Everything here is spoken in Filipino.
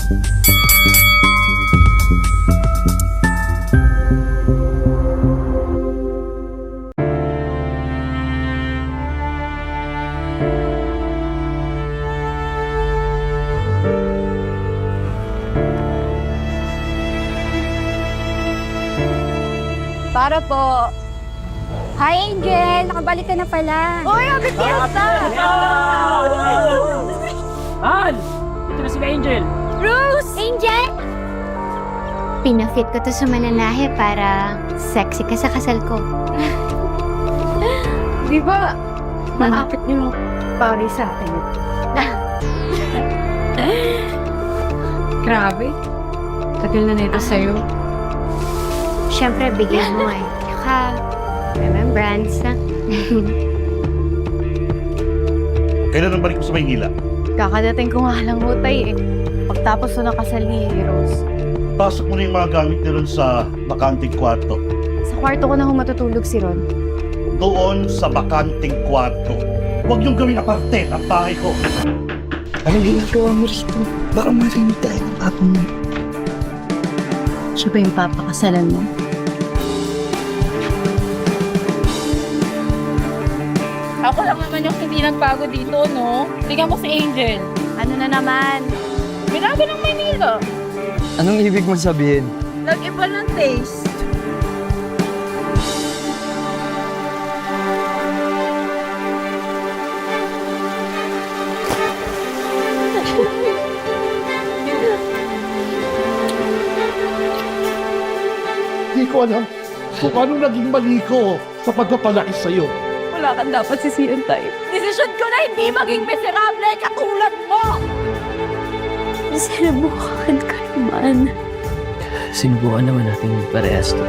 Para po. Hi, Angel! Nakabalik ka na pala. Uy, happy fiesta! Han! Ito na sila Angel. Rose! Angel! Pinafit ko to sa mananahe para sexy ka sa kasal ko. Di ba, malapit niyo ng pari sa akin? Grabe. Tagal na nito sa'yo. Siyempre, bigay mo eh. Saka, remembrance na. Kailan ang balik mo sa Maynila? Kakadating ko nga lang hutay eh. Pagtapos na kasal ni Rose. Pasok mo na yung mga gamit niya ron sa bakanting kwarto. Sa kwarto ko na matutulog si Ron. Doon sa bakanting kwarto. Huwag niyong gawin aparte ang bahay ko. Ano ginagawa mo rito? Baka marinig tayo ng papa mo. Siya ba yung papakasalan mo? Ako lang naman yung hindi nagbago dito, no? Tingnan mo si Angel. Ano na naman? Binago ng Manila. Anong ibig mo sabihin? Nag-iba ng taste. Hindi ko alam kung anong naging mali ko sa pagpapalaki sa'yo. Wala kang dapat sisiyan tayo. Desisyon ko na hindi maging miserable katulad mo! Sinubukan ka naman. Sinubukan naman natin parehas to.